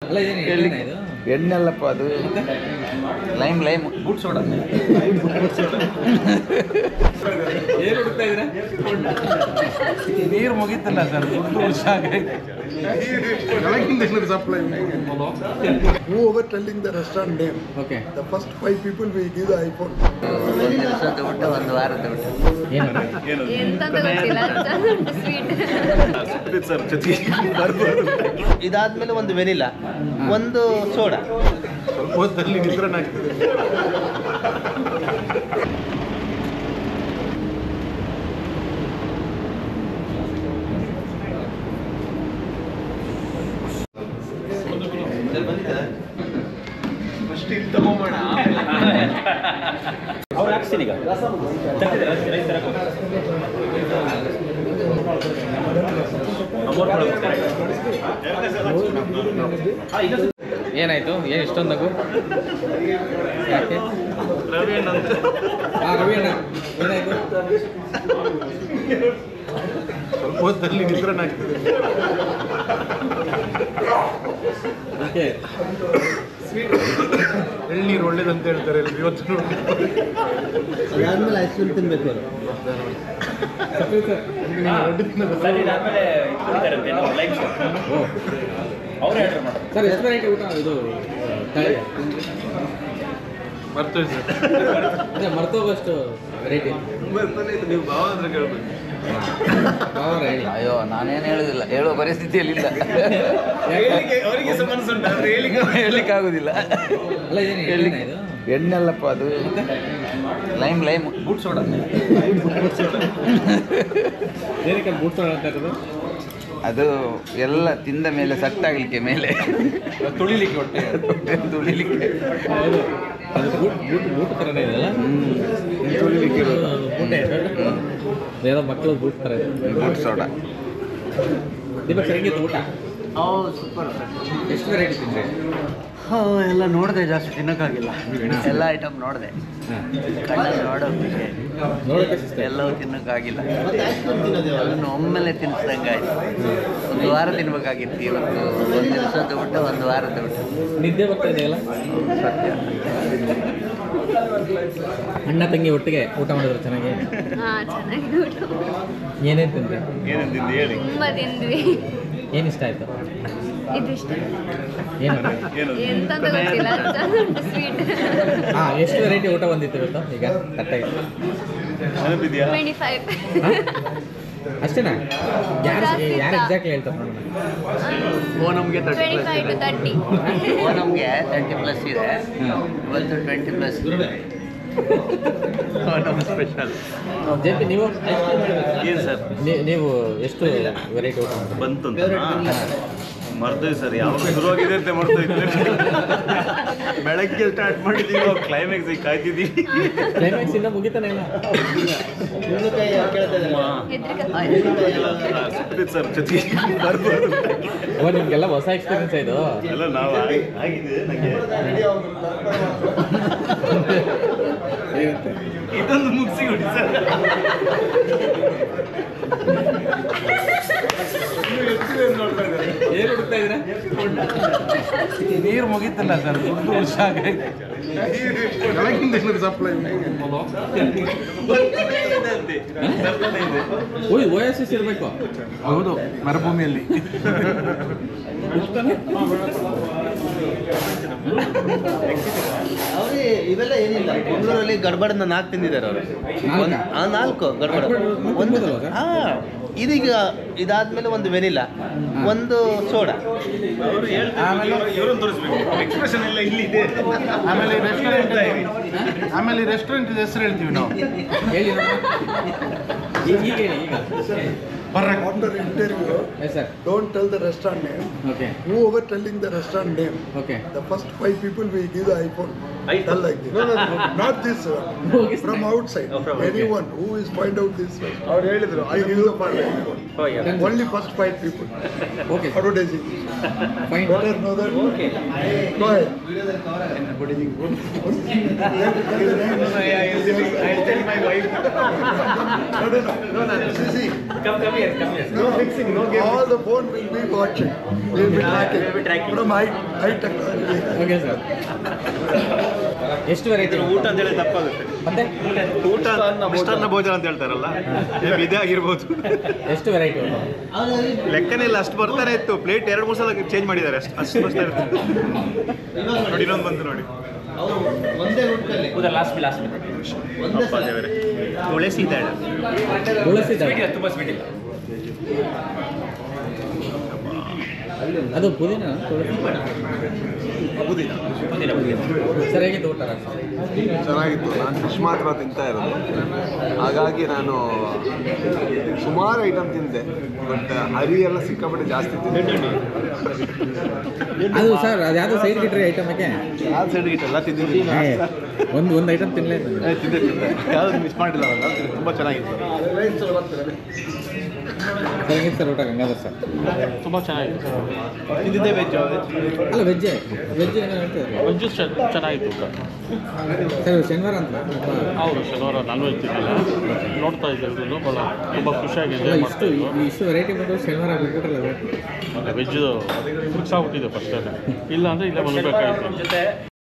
ಅಲ್ಲ ಇದು ಎಣ್ಣೆಲ್ಲಪ್ಪ ಅದು ಲೈಮ್ ಬೂಟ್ ಸೋಡಾ ಏನು ಹುಡುಕ್ತಾ ಇದ್ದೀರಾ? ನೀರು ಮುಗೀತಲ್ಲ sir supply. Whoever telling the restaurant name, okay the first 5 people we give the iPhone. ಒಂದು ದಿವಸದ ಊಟ ಒಂದು ವಾರದ ಊಟ ಏನು ಇದಾದ್ಮೇಲೆ ಒಂದು ವೆನಿಲಾ, ಒಂದು ಸೋಡಾ. ಹೊತ್ತಲ್ಲಿ ನಿದ್ರಣ ಆಗ್ತದೆ. ಅವ್ರು ಹಾಕ್ಸ್ತೀನಿ ಈಗ. ಏನಾಯ್ತು? ಏನು ಇಷ್ಟೊಂದು ನಗು ಯಾಕೆ? ರವಿ ಅಣ್ಣ ಏನಾಯ್ತು? ಹೊತ್ತಲ್ಲಿ ನಿದ್ರಣ ಆಗ್ತದೆ. ಓಕೆ ಎಳ್ನೀರು ಒಳ್ಳೇದಂತ ಹೇಳ್ತಾರೆ ಇವತ್ತು. ಅದಾದ್ಮೇಲೆ ಐಸ್ ಕ್ರೀಮ್ ತಿನ್ಬೇಕು ಅವರು. ಸರ್ ಎಷ್ಟು ವೆರೈಟಿ ಊಟ ಇದು ಬರ್ತೇವೆ ಸರ್. ಅದೇ ಮರ್ತೋಗೋಷ್ಟು ವೆರೈಟಿ. ನೀವು ಭಾವ ಅಂದ್ರೆ ಕೇಳ್ಬೇಕು. ಅಯ್ಯೋ ನಾನೇನು ಹೇಳುದಿಲ್ಲ, ಹೇಳುವ ಪರಿಸ್ಥಿತಿಯಲ್ಲಿ ಇಲ್ಲ. ಅವರಿಗೆ ಸಮಸ್ಯೆ ಉಂಟು, ಹೇಳಲಿಕ್ಕೆ ಆಗುದಿಲ್ಲ. ಅಲ್ಲ ಇದು ಎಣ್ಣೆಲ್ಲಪ್ಪ ಅದು ಲೈಮ್ ಬೂಟ್ ಸೋಡಾ ಏನಕ್ಕೆ ಬೂಟ್ ಅಂತ ಇರೋದು? ಅದು ಎಲ್ಲ ತಿಂದ ಮೇಲೆ ಸಟ್ಟಾಗಲಿಕ್ಕೆ ಮೇಲೆ ತುಳಿಲಿಕ್ಕೆ ಹೊಟ್ಟೆ ತುಳಿಲಿಕ್ಕೆ ಅದು ಬೂಟ್ ಥರನೇ ಇದೆಯಲ್ಲ, ತುಳಿಲಿಕ್ಕೆ ಬೂಟೆ ಏನೋ ಮಕ್ಕಳು ಬೂಟ್ ಥರ ಇದೆ. Boot soda. ನಿಮ್ಮ ಹೆಂಗಿತ್ತು ಊಟ? ಸೂಪರ್. ಎಷ್ಟು ವೆರೈಟಿ ತಿಂದ್ರಿ? ಎಲ್ಲ ನೋಡಿದೆ, ಜಾಸ್ತಿ ತಿನ್ನೋಕ್ಕಾಗಿಲ್ಲ. ಎಲ್ಲ ಐಟಮ್ ನೋಡಿದೆ, ಕಣ್ಣಲ್ಲಿ ನೋಡೋಕೆ ನೋಡೋಕೆ ಎಲ್ಲವೂ ತಿನ್ನೋಕ್ಕಾಗಿಲ್ಲ. ಅದನ್ನು ಒಮ್ಮೆಲೆ ತಿನ್ನಿಸ್ದಂಗೆ ಆಯ್ತು. ಒಂದು ವಾರ ತಿನ್ಬೇಕಾಗಿತ್ತು. ಇವತ್ತು ಒಂದು ದಿವಸದ ಊಟ ಒಂದು ವಾರದ ಊಟ. ನಿದ್ದೆ ಬರ್ತಾ ಇದೆಯಲ್ಲ? ಸತ್ಯ. ಅಣ್ಣ ತಂಗಿ ಒಟ್ಟಿಗೆ ಊಟ ಮಾಡಿದ್ರು ಚೆನ್ನಾಗಿ? ಚೆನ್ನಾಗಿ ಊಟ. ಏನೇನು ತಿಂದ್ರಿ? ತುಂಬ ತಿಂದ್ವಿ. ಏನು ಇಷ್ಟ ಆಯಿತು? ಇದು ಇಷ್ಟ. ಏನು ಎಂತ ಗೊತ್ತಿಲ್ಲ, ಚೆನ್ನಾಗಿ ಸ್ವೀಟ್. ಹಾಂ, ಎಷ್ಟು ವೆರೈಟಿ ಊಟ ಬಂದಿತ್ತು ಇವತ್ತು ಈಗ ಕರೆಕ್ಟಾಗಿ? 25. ಅಷ್ಟೇನಾ? ಯಾರು ಎಕ್ಸಾಕ್ಟ್ಲಿ ಹೇಳ್ತಾರೆ ನೋಡೋಣ. ನಮಗೆ 25 to 30. ನಮಗೆ 30+ ಇದೆ, ಇವತ್ತು 20+. ನಮ್ಮ ಸ್ಪೆಷಲ್. ಜೆ.ಪಿ. ನೀವು ಏನು ಸರ್ ನೀವು ಎಷ್ಟು ವೆರೈಟಿ ಊಟ ಮಾಡಿದ್ರಿ? ಬಂತು ಮರ್ತೋಯ್ತು ಸರ್. ಯಾವಾಗ ಶುರುವಾಗಿದೆ ಅಂತ ಮರ್ತೋಯ್ತು. ಬೆಳಗ್ಗೆ ಸ್ಟಾರ್ಟ್ ಮಾಡಿದ್ದೀವಿ, ಕ್ಲೈಮ್ಯಾಕ್ಸ್ ಕಾಯ್ತಿದ್ದೀವಿ. ಕ್ಲೈಮ್ಯಾಕ್ಸ್ ಇಂದ ಮುಗಿತಾನೆ ಇಲ್ಲ. ಸರ್ ಜೊತೆಗೆ ಬರ್ಬೋದು. ಅವ ನಿಮಗೆಲ್ಲ ಹೊಸ ಎಕ್ಸ್ಪೀರಿಯನ್ಸ್ ಇದು. ಎಲ್ಲ ನಾವು ಆಗಿದೆ ನನಗೆ. ಇದೊಂದು ಮುಗಿಸಿ ಕೊಡಿ ಸರ್. ಏನು ಹುಡುಕ್ತಾ ಇದ್ದೀರಾ? ನೀರು ಮುಗೀತಲ್ಲ ಸರ್ ಸಪ್ಲೈ. OSS ಇರಬೇಕು. ಹೌದು, ಮರುಭೂಮಿಯಲ್ಲಿ. ಅವ್ರಿಗೆ ಇವೆಲ್ಲ ಏನಿಲ್ಲ. ಬೆಂಗಳೂರಲ್ಲಿ ಗಡ್ಬಡನ್ನ 4 ತಿಂದಿದ್ದಾರೆ ಅವರು. 4 ಗಡ್ಬಡ. ಒಂದು ಇದೀಗ ಇದಾದ್ಮೇಲೆ ಒಂದು ವೆನಿಲಾ, ಒಂದು ಸೋಡಾ. ಆಮೇಲೆ ರೆಸ್ಟೋರೆಂಟ್ ಹೆಸರು ಹೇಳ್ತೀವಿ ನಾವು. ಹೇಳಿ ಈಗ ಹೇಳಿ ಈಗ. After interview, Yes, sir. don't tell the restaurant name. Okay. Whoever telling the restaurant name, Okay. the first 5 people we give the iPhone. Tell like this. No. Not this one. Okay. From outside. Anyone who is find out this one. I give the iPhone. Oh, yeah. Only first 5 people. Okay. Advertising. Fine. Better know that. Okay. Go ahead. I'll tell my wife. No. See. Come here. All the phone will be watching. Will be tracking. From high technology. Okay sir. ಎಷ್ಟು variety ಊಟ ಅಂತ ಹೇಳಿ ತಪ್ಪಾಗುತ್ತೆ. ಮತ್ತೆ ಊಟ ಮಿಷ್ಟಾನ್ನ ಭೋಜನ ಅಂತ ಹೇಳ್ತಾರಲ್ಲ, ಇದೇ ಆಗಿರ್ಬೋದು. ಎಷ್ಟು ವೆರೈಟಿ ಲೆಕ್ಕನೇ ಇಲ್ಲ, ಅಷ್ಟು ಬರ್ತಾನೆ ಇತ್ತು. ಪ್ಲೇಟ್ 2-3 ಸಲ ಚೇಂಜ್ ಮಾಡಿದ್ದಾರೆ, ಅಷ್ಟು ಬರ್ತಾ ಇರುತ್ತೆ. ನೋಡಿ ಇನ್ನೊಂದು ಬಂತು ನೋಡಿ. ಒಂದೇ ಊಟದಲ್ಲಿ ಅಪ್ಪ ದೇವರೇ, ತುಳಸಿ ಇದ್ದಾಳೆ. ತುಳಸಿ ತುಂಬ ಸ್ವೀಟ್ ಇಲ್ಲ. ಅದು ಪುದೀನ ತುಳಸಿ ಸರ್ ಹೇಗಿತ್ತು ಊಟ? ಚೆನ್ನಾಗಿತ್ತು. ನಾನು ಫಿಶ್ ಮಾತ್ರ ತಿಂತಾ ಇರೋದು, ಹಾಗಾಗಿ ನಾನು ಸುಮಾರು ಐಟಮ್ ತಿಂದೆ. ಬಟ್ ಹರಿ ಎಲ್ಲ ಸಿಕ್ಕಾಪಟ್ಟೆ ಜಾಸ್ತಿ ತಿಂದೆ. ಅದು ಸರ್ ಅದು ಯಾವುದೋ ಸೈಡ್ ಗಿಟ್ರಿ ಐಟಮಕ್ಕೆ ಯಾವ್ದು ಸೈಡ್ ಗಿಟ್ ಎಲ್ಲ ತಿಂದಿದ್ದೀನಿ. ಒಂದು ಐಟಮ್ ತಿನ್ನಲೇ ತಿಂದೆ ಯಾವ್ದು ಮಿಸ್ ಮಾಡಿಲ್ಲ ಅಲ್ಲ. ತುಂಬ ಚೆನ್ನಾಗಿತ್ತು. ಹೇಗಿತ್ತು ಸರ್ ಊಟ ಗಂಗಾಧರ್ ಸರ್? ತುಂಬ ಚೆನ್ನಾಗಿತ್ತು. ತಿಂದಿದ್ದೆ ವೆಜ್ ಅಲ್ಲ ವೆಜ್ಜೇ ಏನೋ ಹೇಳ್ತಿದ್ರು. ವೆಜ್ಜು ಚೆನ್ನಾಗಿತ್ತು ಊಟ. ಸರ್ ಶನಿವಾರ ಅಂತ ಹೌದು, ಶನಿವಾರ ನಾನ್ ವೆಜ್ ತಿನ್ನಲ್ಲ. ನೋಡ್ತಾ ಇದ್ದರು ಭಾಳ ತುಂಬ ಖುಷಿಯಾಗಿ ಎಂಜಾಯ್ ಮಾಡ್ತಾ ಇದ್ರು. ಇಷ್ಟು ವೆರೈಟಿ ಬಂದು ಶನಿವಾರ ಬಿಟ್ಬಿಟ್ರಲ್ಲ ವೆಜ್ ಫಿಕ್ಸ್ ಆಗ್ಬಿಟ್ಟಿದೆ ಫಸ್ಟೇ. ಇಲ್ಲ ಅಂದರೆ ಇಲ್ಲೇ ಬಂದಬೇಕಾಗಿತ್ತು.